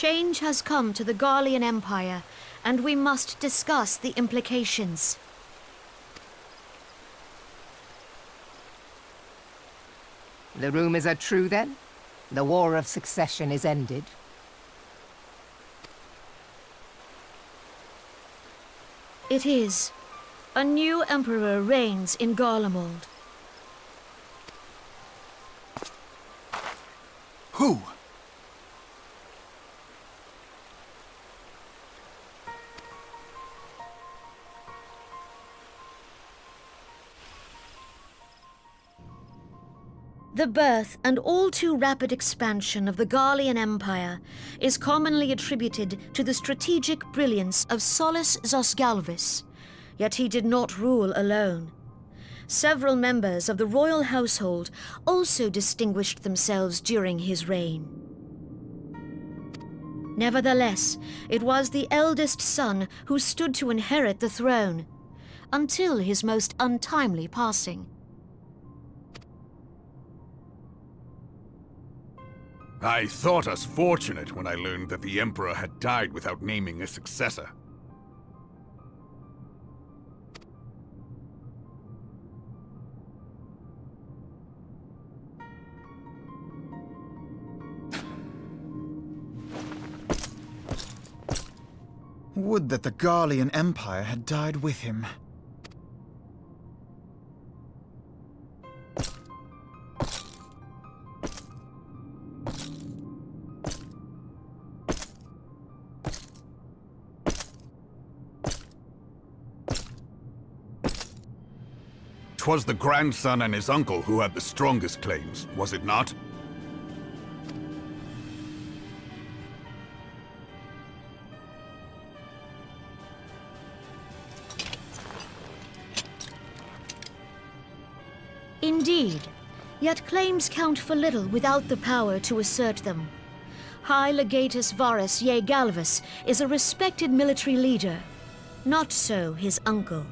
Change has come to the Garlean Empire, and we must discuss the implications. The rumors are true, then? The War of Succession is ended? It is. A new emperor reigns in Garlemald. Who? The birth and all too rapid expansion of the Garlean Empire is commonly attributed to the strategic brilliance of Solus Zosgalvis, yet he did not rule alone. Several members of the royal household also distinguished themselves during his reign. Nevertheless, it was the eldest son who stood to inherit the throne, until his most untimely passing. I thought us fortunate when I learned that the Emperor had died without naming a successor. Would that the Garlean Empire had died with him. 'Twas the grandson and his uncle who had the strongest claims, was it not? Indeed, yet claims count for little without the power to assert them. High Legatus Varus Ye Galvus is a respected military leader. Not so his uncle.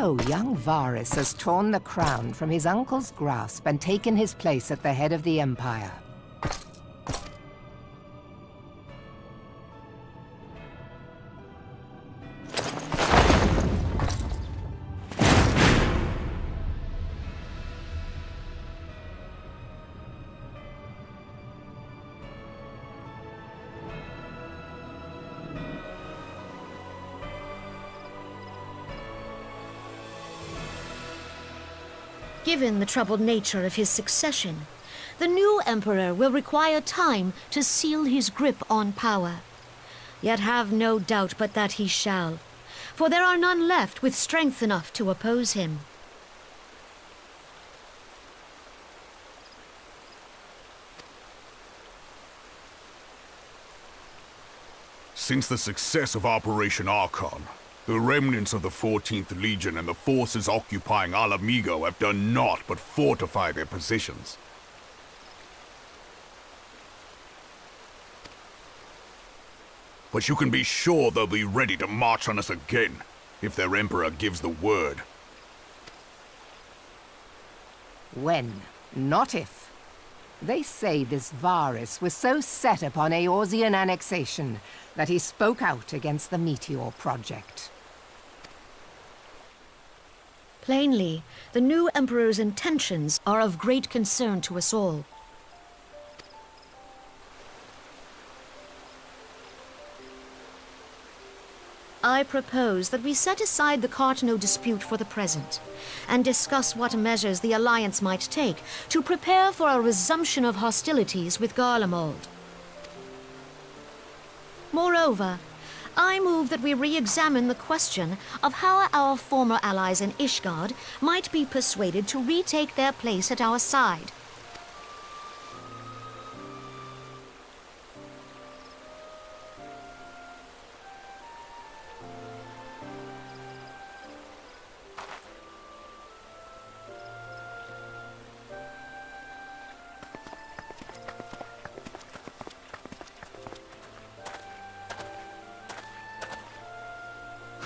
So young Varus has torn the crown from his uncle's grasp and taken his place at the head of the Empire. Given the troubled nature of his succession, the new emperor will require time to seal his grip on power. Yet have no doubt but that he shall, for there are none left with strength enough to oppose him. Since the success of Operation Archon, the remnants of the 14th Legion and the forces occupying Alamigo have done naught but fortify their positions. But you can be sure they'll be ready to march on us again, if their Emperor gives the word. When, not if. They say this Varus was so set upon Eorzean annexation that he spoke out against the Meteor Project. Plainly, the new emperor's intentions are of great concern to us all. I I propose that we set aside the Cartano dispute for the present, and discuss what measures the Alliance might take to prepare for a resumption of hostilities with Garlemald. Moreover, I move that we re-examine the question of how our former allies in Ishgard might be persuaded to retake their place at our side.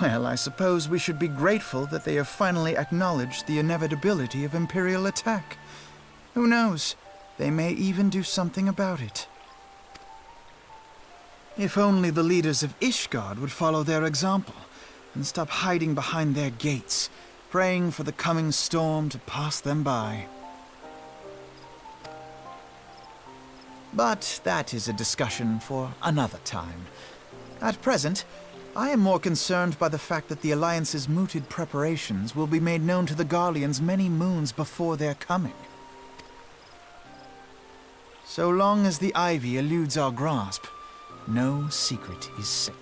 Well, I suppose we should be grateful that they have finally acknowledged the inevitability of Imperial attack. Who knows? They may even do something about it. If only the leaders of Ishgard would follow their example and stop hiding behind their gates, praying for the coming storm to pass them by. But that is a discussion for another time. At present, I am more concerned by the fact that the Alliance's mooted preparations will be made known to the Garleans many moons before their coming. So long as the ivy eludes our grasp, no secret is safe.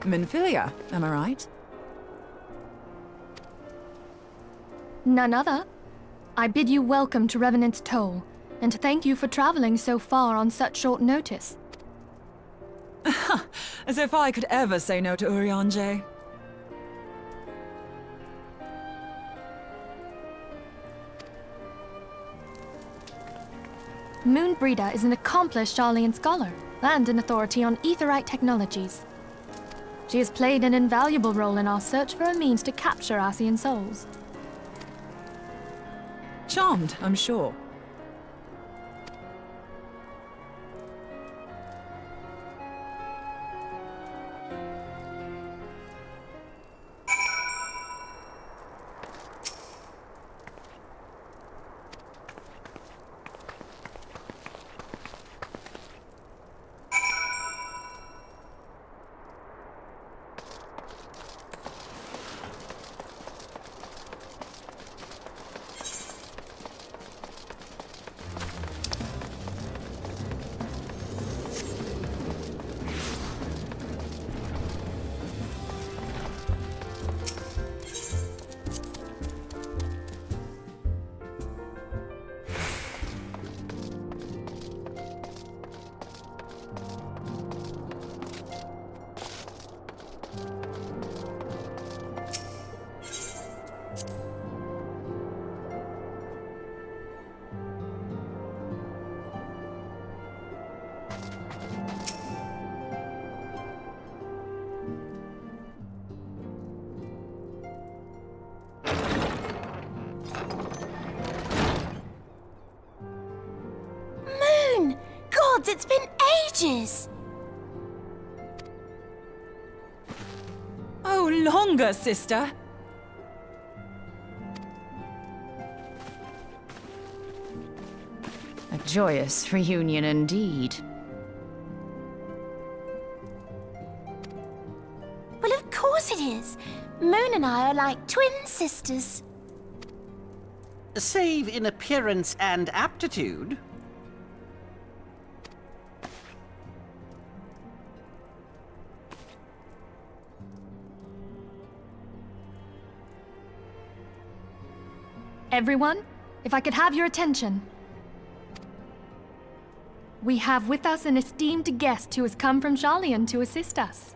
Minfilia, am I right? None other. I bid you welcome to Revenant's Toll, and thank you for traveling so far on such short notice. As if I could ever say no to Urianger. Moonbreeder is an accomplished Sharlayan scholar, and an authority on aetherite technologies. She has played an invaluable role in our search for a means to capture Ascian souls. Charmed, I'm sure. gods, it's been ages! Oh, longer, sister! A joyous reunion indeed. Well, of course it is. Moon and I are like twin sisters. Save in appearance and aptitude. Everyone, if I could have your attention. We have with us an esteemed guest who has come from Sharlayan to assist us.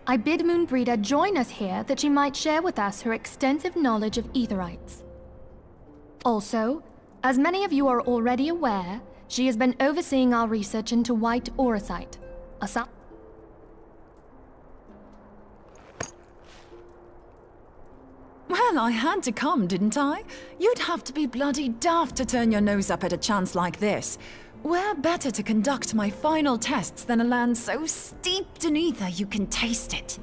I bid Moonbreeder join us here that she might share with us her extensive knowledge of Aetherites. Also, as many of you are already aware, she has been overseeing our research into white auracite, Well, I had to come, didn't I? You'd have to be bloody daft to turn your nose up at a chance like this. Where better to conduct my final tests than a land so steeped in ether you can taste it?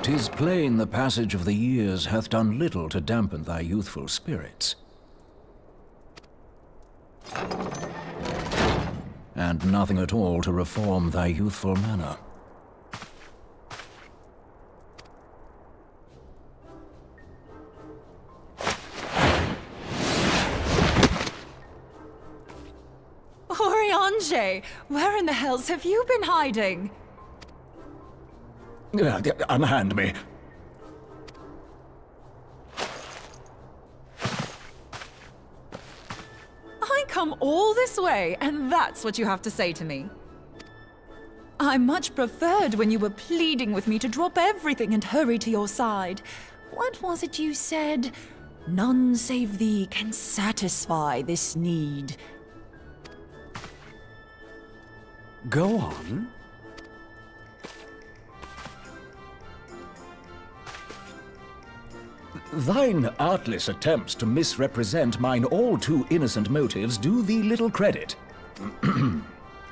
'Tis plain the passage of the years hath done little to dampen thy youthful spirits. And nothing at all to reform thy youthful manner. Oriange, where in the hells have you been hiding? Unhand me. I come all this way, and that's what you have to say to me. I much preferred when you were pleading with me to drop everything and hurry to your side. What was it you said? None save thee can satisfy this need. Go on. Thine artless attempts to misrepresent mine all too innocent motives do thee little credit.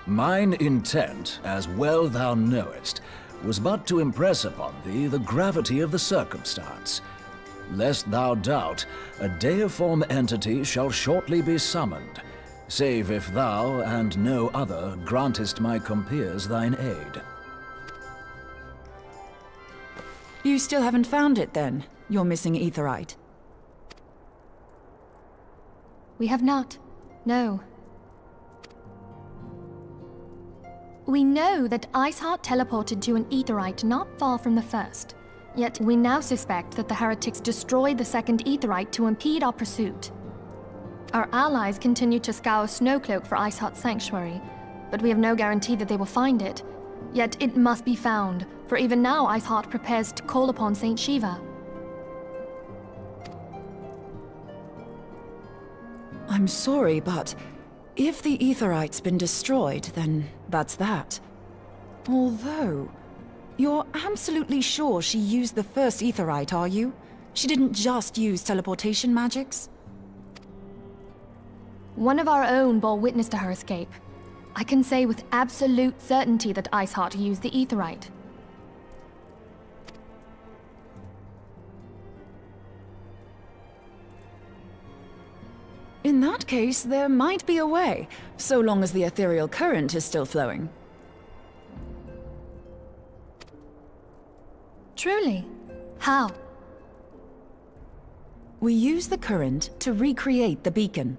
Mine intent, as well thou knowest, was but to impress upon thee the gravity of the circumstance. Lest thou doubt, a deiform entity shall shortly be summoned, save if thou and no other grantest my compeers thine aid. You still haven't found it, then? Your missing Aetherite? We have not. No. We know that Iceheart teleported to an Aetherite not far from the first. Yet we now suspect that the heretics destroyed the second Aetherite to impede our pursuit. Our allies continue to scour Snowcloak for Iceheart's sanctuary, but we have no guarantee that they will find it. Yet it must be found, for even now Iceheart prepares to call upon Saint Shiva. I'm sorry, but if the Aetherite's been destroyed, then that's that. Although, you're absolutely sure she used the first Aetherite, are you? She didn't just use teleportation magics? One of our own bore witness to her escape. I can say with absolute certainty that Iceheart used the Aetherite. In that case, there might be a way, so long as the ethereal current is still flowing. Truly? How? We use the current to recreate the beacon.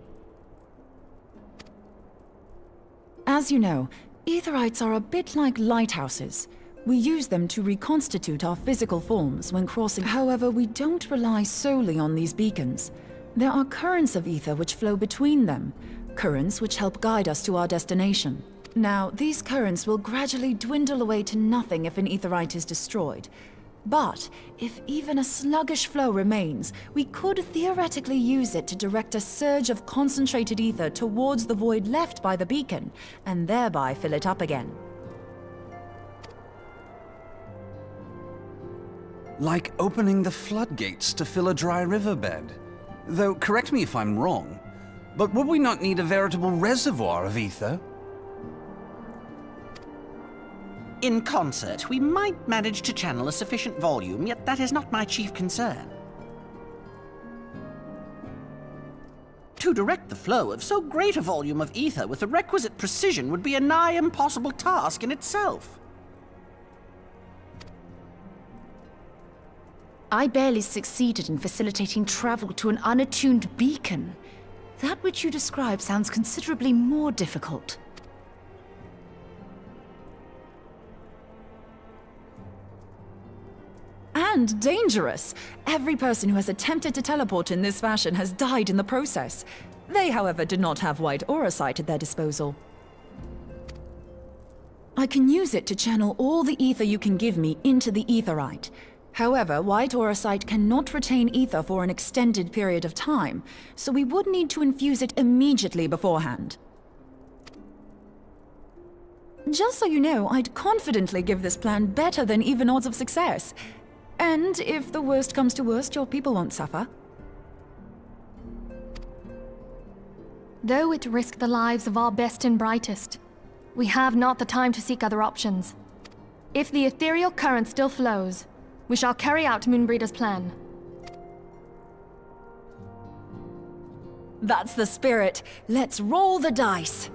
As you know, Aetherites are a bit like lighthouses. We use them to reconstitute our physical forms when crossing. However, we don't rely solely on these beacons. There are currents of ether which flow between them, currents which help guide us to our destination. Now, these currents will gradually dwindle away to nothing if an Aetherite is destroyed. But if even a sluggish flow remains, we could theoretically use it to direct a surge of concentrated ether towards the void left by the beacon, and thereby fill it up again. Like opening the floodgates to fill a dry riverbed. Though, correct me if I'm wrong, but would we not need a veritable reservoir of ether? In concert, we might manage to channel a sufficient volume, yet that is not my chief concern. To direct the flow of so great a volume of ether with the requisite precision would be a nigh impossible task in itself. I barely succeeded in facilitating travel to an unattuned beacon. That which you describe sounds considerably more difficult. And dangerous. Every person who has attempted to teleport in this fashion has died in the process. They, however, did not have white aura sight at their disposal. I can use it to channel all the ether you can give me into the aetheryte. However, white aura sight cannot retain ether for an extended period of time, so we would need to infuse it immediately beforehand. Just so you know, I'd confidently give this plan better than even odds of success. And if the worst comes to worst, your people won't suffer. Though it risked the lives of our best and brightest, we have not the time to seek other options. If the ethereal current still flows, we shall carry out Moonbreeder's plan. That's the spirit. Let's roll the dice.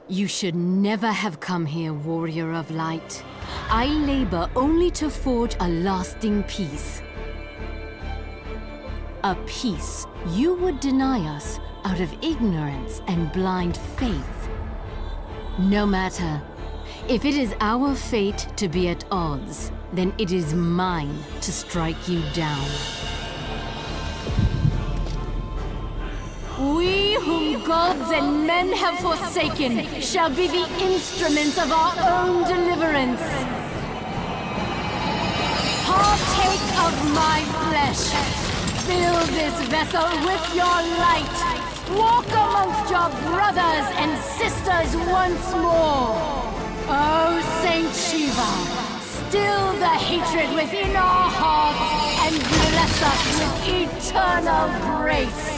You should never have come here, warrior of light. I labor only to forge a lasting peace. A peace you would deny us out of ignorance and blind faith. No matter. If it is our fate to be at odds, then it is mine to strike you down. We whom gods and men have forsaken shall be the instruments of our own deliverance. Partake of my flesh. Fill this vessel with your light. Walk amongst your brothers and sisters once more. Oh, Saint Shiva, still the hatred within our hearts and bless us with eternal grace.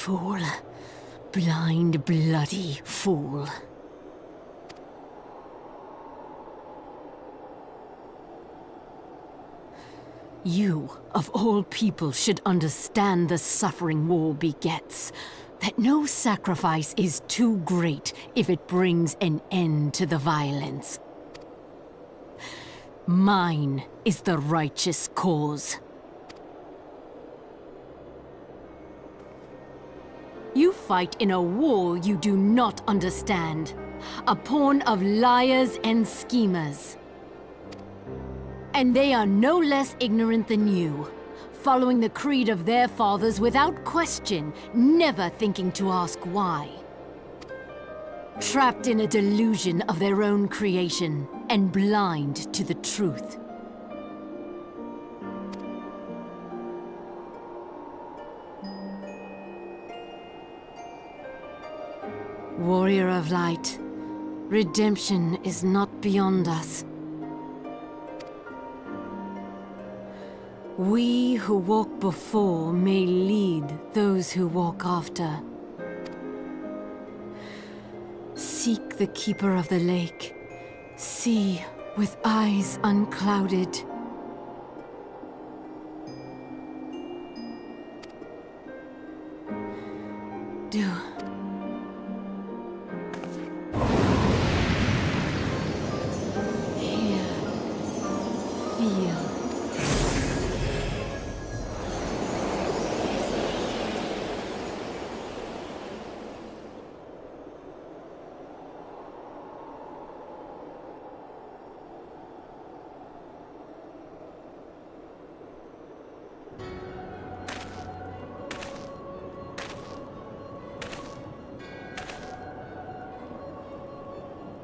Fool. Blind, bloody fool. You, of all people, should understand the suffering war begets. That no sacrifice is too great if it brings an end to the violence. Mine is the righteous cause. You fight in a war you do not understand. A pawn of liars and schemers. And they are no less ignorant than you, following the creed of their fathers without question, never thinking to ask why. Trapped in a delusion of their own creation, and blind to the truth. Warrior of Light, redemption is not beyond us. We who walk before may lead those who walk after. Seek the Keeper of the Lake. See with eyes unclouded. Do. Hear. Feel.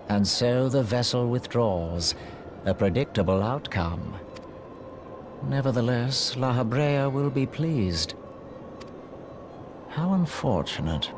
And so the vessel withdraws, a predictable outcome. Nevertheless, La Habrea will be pleased. How unfortunate.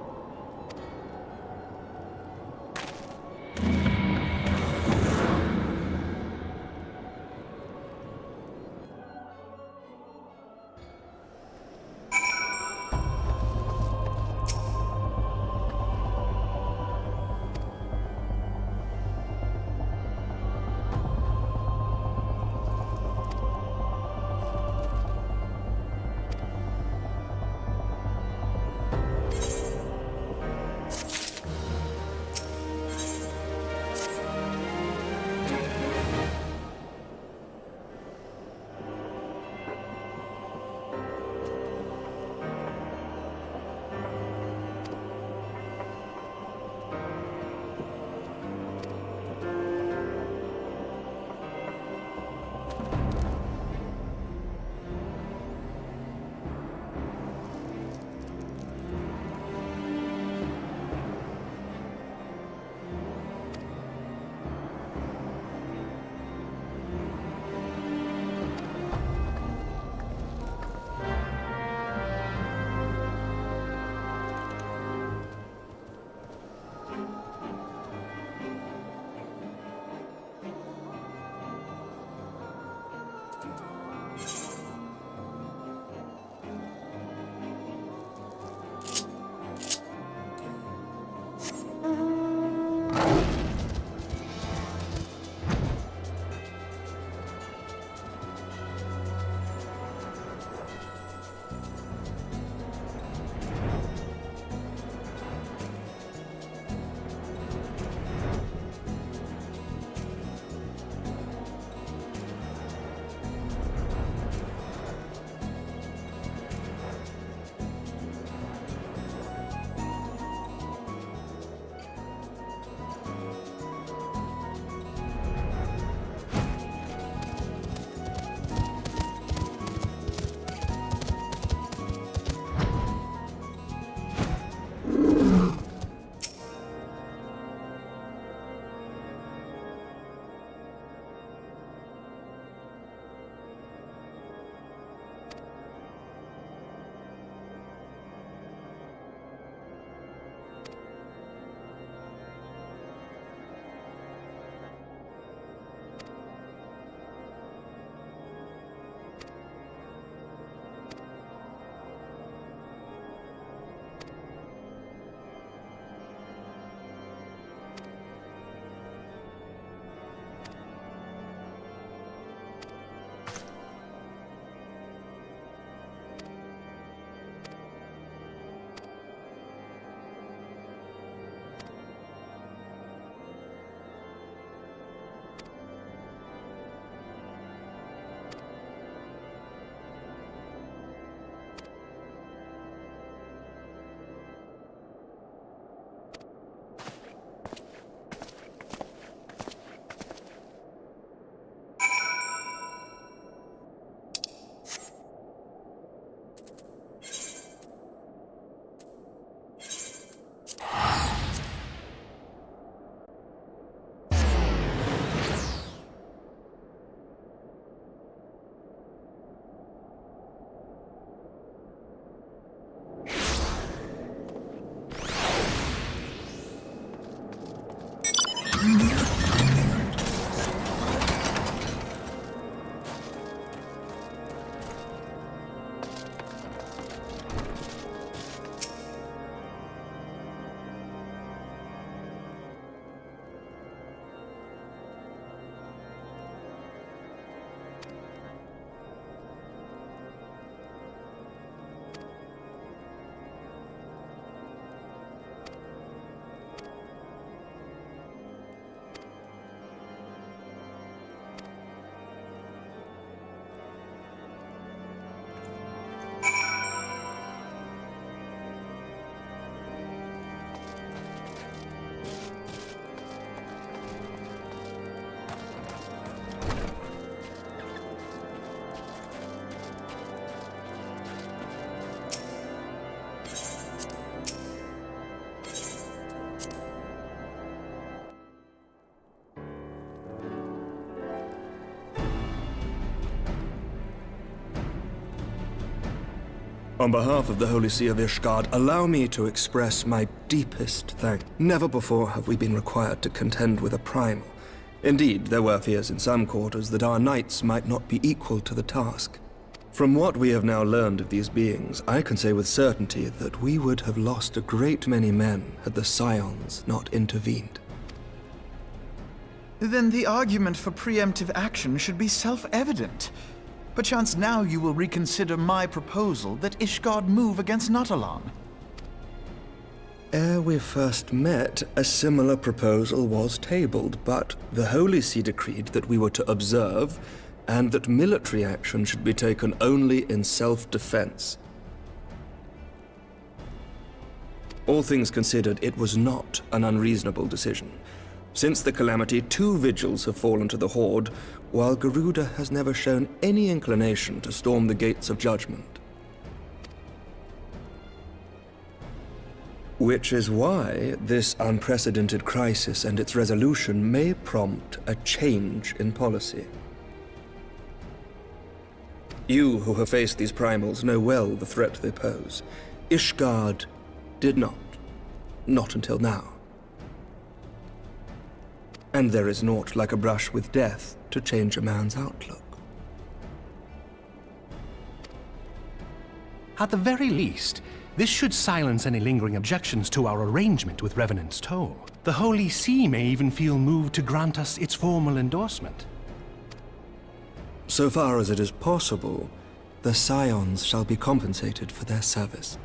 On behalf of the Holy See of Ishgard, allow me to express my deepest thanks. Never before have we been required to contend with a primal. Indeed, there were fears in some quarters that our knights might not be equal to the task. From what we have now learned of these beings, I can say with certainty that we would have lost a great many men had the Scions not intervened. Then the argument for preemptive action should be self-evident. Perchance now you will reconsider my proposal that Ishgard move against Natalan. Ere we first met, a similar proposal was tabled, but the Holy See decreed that we were to observe, and that military action should be taken only in self-defense. All things considered, it was not an unreasonable decision. Since the calamity, 2 vigils have fallen to the Horde, while Garuda has never shown any inclination to storm the gates of judgment. Which is why this unprecedented crisis and its resolution may prompt a change in policy. You who have faced these primals know well the threat they pose. Ishgard did not. Not until now. And there is naught like a brush with death to change a man's outlook. At the very least, this should silence any lingering objections to our arrangement with Revenant's Toll. The Holy See may even feel moved to grant us its formal endorsement. So far as it is possible, the Scions shall be compensated for their service.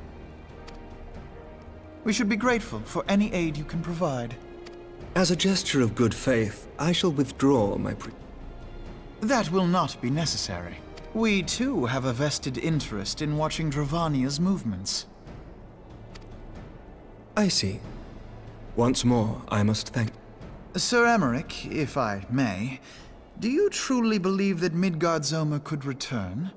We should be grateful for any aid you can provide. As a gesture of good faith, I shall withdraw my That will not be necessary. We too have a vested interest in watching Dravania's movements. I see. Once more, I must thank... Sir Emmerich, if I may, do you truly believe that Midgard-Zoma could return?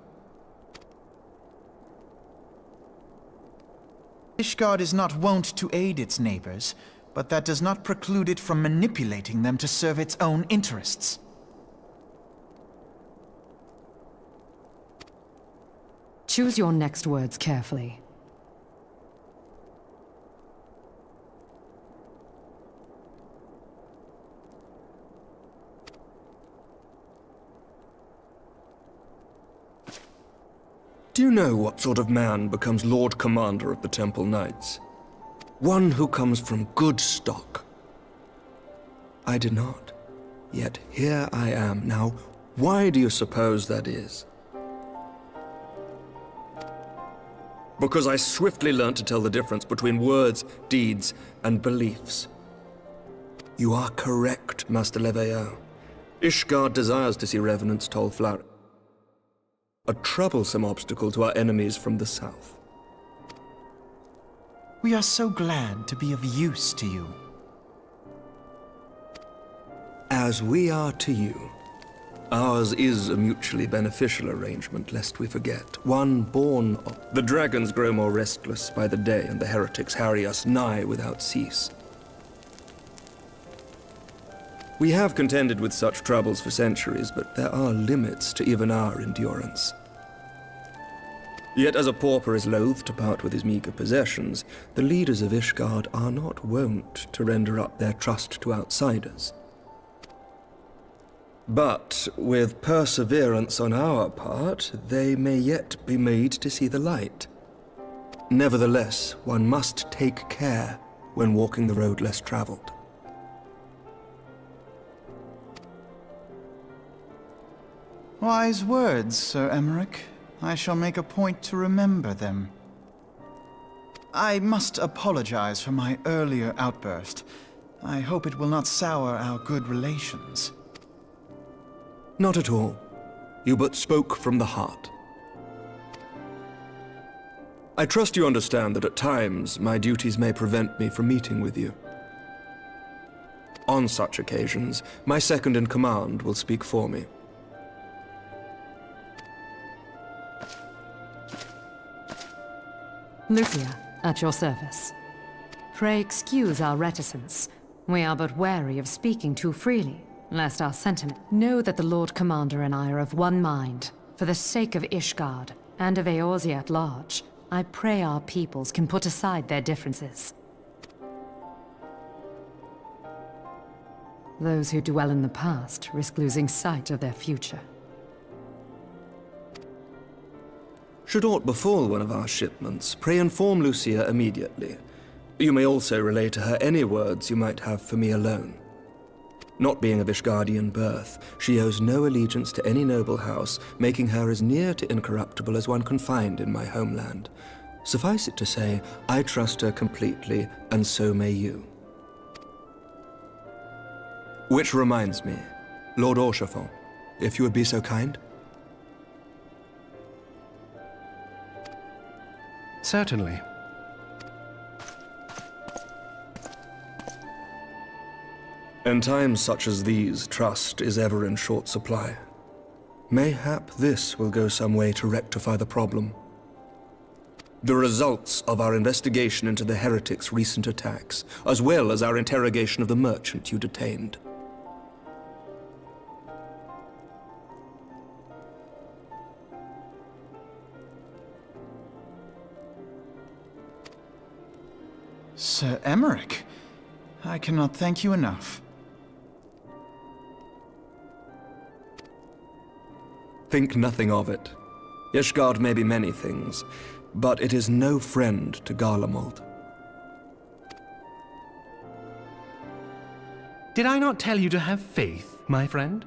Ishgard is not wont to aid its neighbors, but that does not preclude it from manipulating them to serve its own interests. Choose your next words carefully. Do you know what sort of man becomes Lord Commander of the Temple Knights? One who comes from good stock. I did not. Yet here I am. Now, why do you suppose that is? Because I swiftly learned to tell the difference between words, deeds, and beliefs. You are correct, Master Leveilleur. Ishgard desires to see Revenant's Toll flourish. A troublesome obstacle to our enemies from the south. We are so glad to be of use to you. As we are to you. Ours is a mutually beneficial arrangement, lest we forget. One born of... The dragons grow more restless by the day, and the heretics harry us nigh without cease. We have contended with such troubles for centuries, but there are limits to even our endurance. Yet as a pauper is loath to part with his meager possessions, the leaders of Ishgard are not wont to render up their trust to outsiders. But with perseverance on our part, they may yet be made to see the light. Nevertheless, one must take care when walking the road less traveled. Wise words, Sir Emmerich. I shall make a point to remember them. I must apologize for my earlier outburst. I hope it will not sour our good relations. Not at all. You but spoke from the heart. I trust you understand that at times my duties may prevent me from meeting with you. On such occasions, my second-in-command will speak for me. Lucia, at your service. Pray excuse our reticence. We are but wary of speaking too freely, lest our sentiment... Know that the Lord Commander and I are of one mind. For the sake of Ishgard, and of Eorzea at large, I pray our peoples can put aside their differences. Those who dwell in the past risk losing sight of their future. Should aught befall one of our shipments, pray inform Lucia immediately. You may also relay to her any words you might have for me alone. Not being of Ishgardian birth, she owes no allegiance to any noble house, making her as near to incorruptible as one can find in my homeland. Suffice it to say, I trust her completely, and so may you. Which reminds me, Lord Orchefort, if you would be so kind? Certainly. In times such as these, trust is ever in short supply. Mayhap this will go some way to rectify the problem. The results of our investigation into the heretics' recent attacks, as well as our interrogation of the merchant you detained. Sir Emmerich, I cannot thank you enough. Think nothing of it. Ishgard may be many things, but it is no friend to Garlemald. Did I not tell you to have faith, my friend?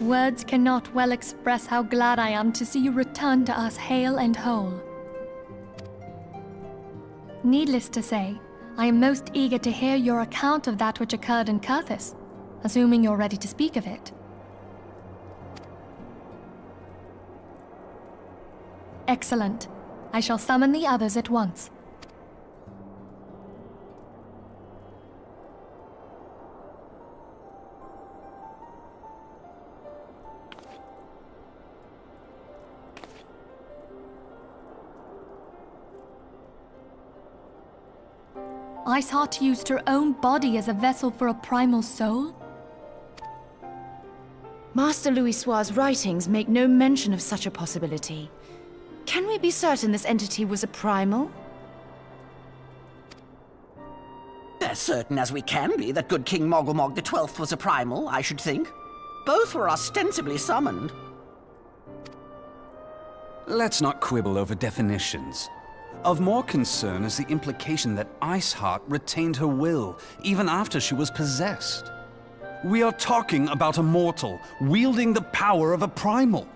Words cannot well express how glad I am to see you return to us hale and whole. Needless to say, I am most eager to hear your account of that which occurred in Kurthis, assuming you're ready to speak of it. Excellent. I shall summon the others at once. Iceheart used her own body as a vessel for a primal soul? Master Louisoix's writings make no mention of such a possibility. Can we be certain this entity was a primal? As certain as we can be that good King Mogulmog XII was a primal, I should think. Both were ostensibly summoned. Let's not quibble over definitions. Of more concern is the implication that Iceheart retained her will, even after she was possessed. We are talking about a mortal, wielding the power of a primal.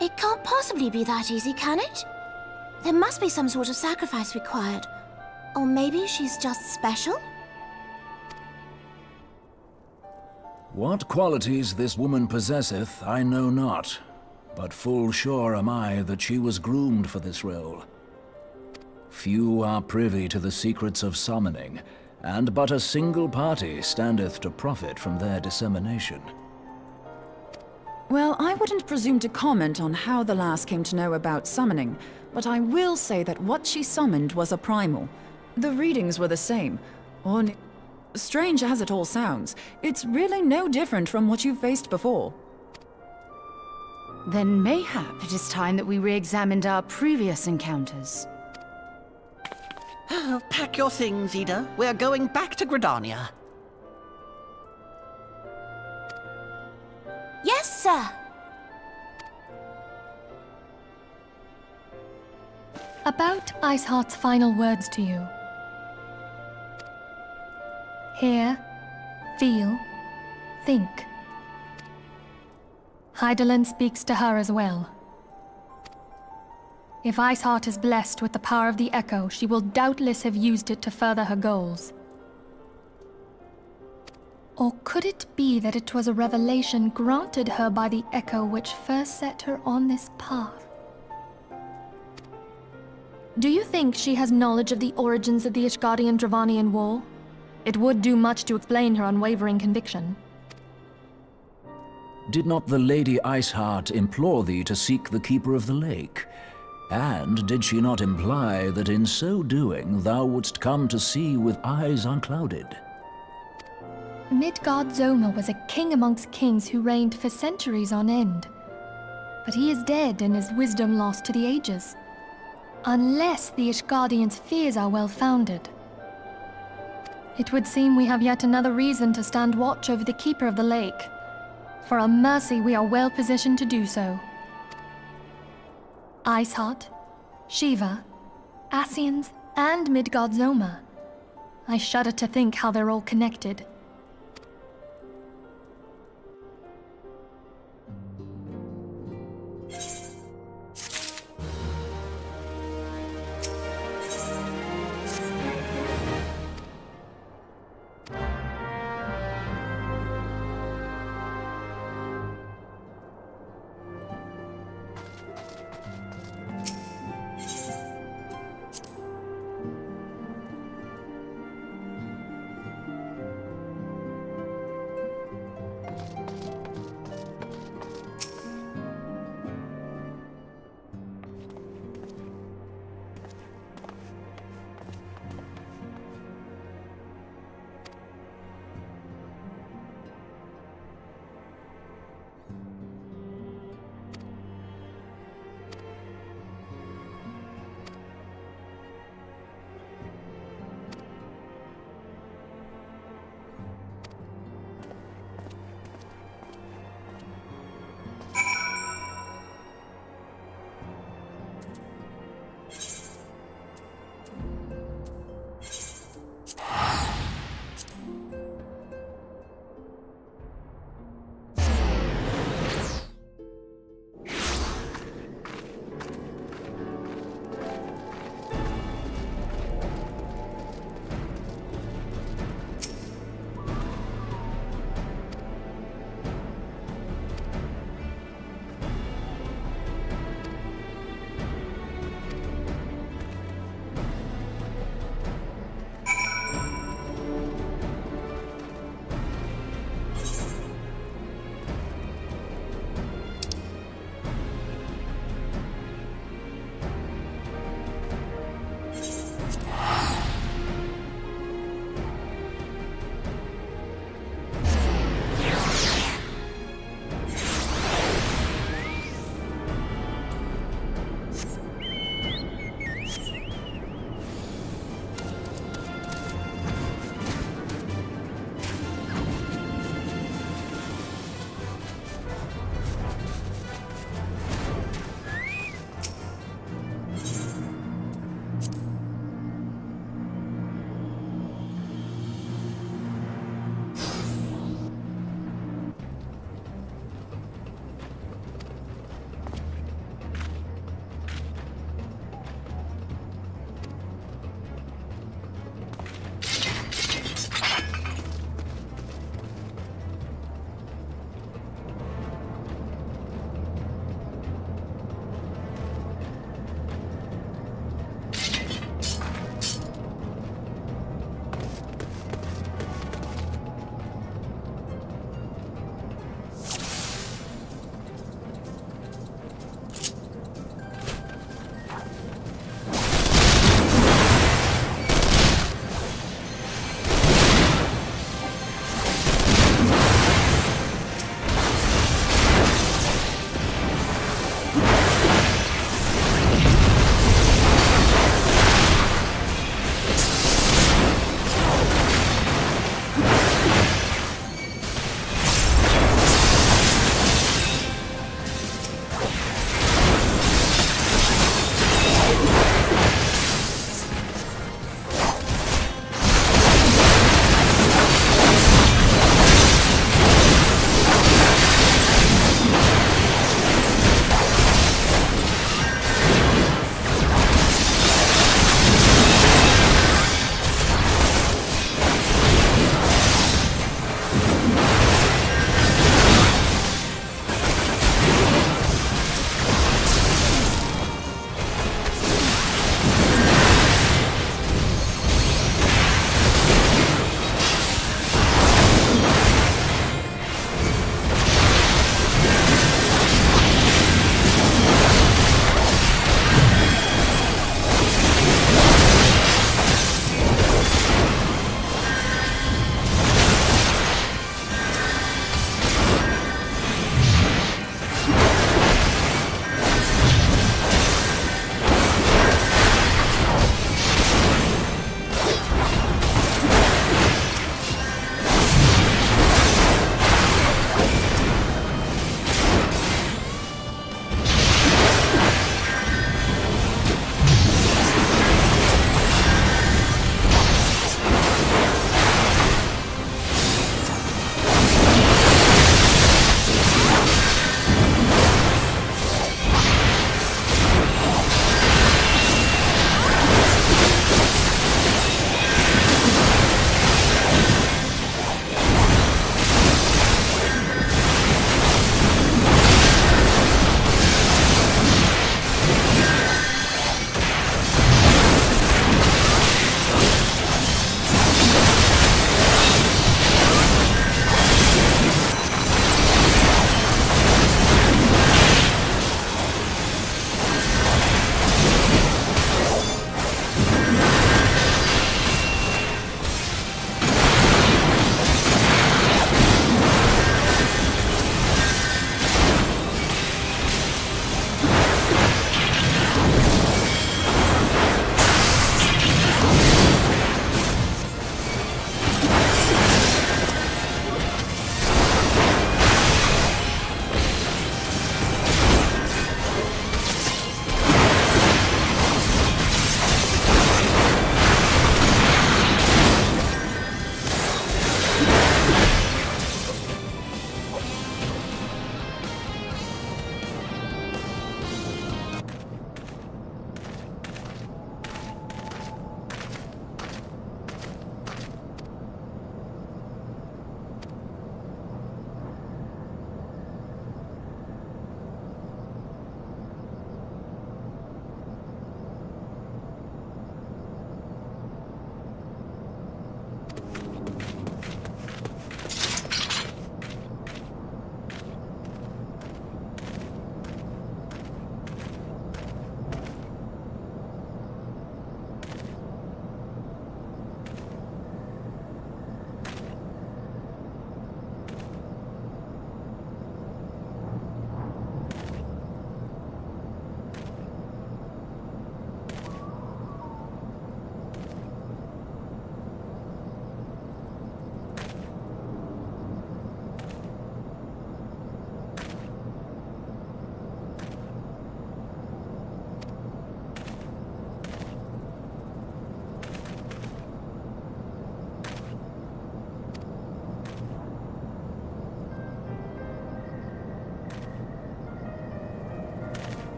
It can't possibly be that easy, can it? There must be some sort of sacrifice required. Or maybe she's just special? What qualities this woman possesseth, I know not. But full sure am I that she was groomed for this role. Few are privy to the secrets of summoning, and but a single party standeth to profit from their dissemination. Well, I wouldn't presume to comment on how the lass came to know about summoning, but I will say that what she summoned was a primal. The readings were the same. Strange as it all sounds, it's really no different from what you've faced before. Then mayhap it is time that we re-examined our previous encounters. Pack your things, Ida. We're going back to Gridania. Yes, sir. About Iceheart's final words to you. Hear, feel, think. Hydaelyn speaks to her as well. If Iceheart is blessed with the power of the Echo, she will doubtless have used it to further her goals. Or could it be that it was a revelation granted her by the Echo which first set her on this path? Do you think she has knowledge of the origins of the Ishgardian-Dravanian War? It would do much to explain her unwavering conviction. Did not the Lady Iceheart implore thee to seek the Keeper of the Lake? And did she not imply that in so doing thou wouldst come to see with eyes unclouded? Midgard Zoma was a king amongst kings who reigned for centuries on end. But he is dead and his wisdom lost to the ages. Unless the Ishgardians' fears are well-founded. It would seem we have yet another reason to stand watch over the Keeper of the Lake. For a mercy, we are well positioned to do so. Iceheart, Shiva, Ascians, and Midgard Zoma. I shudder to think how they're all connected.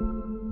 you.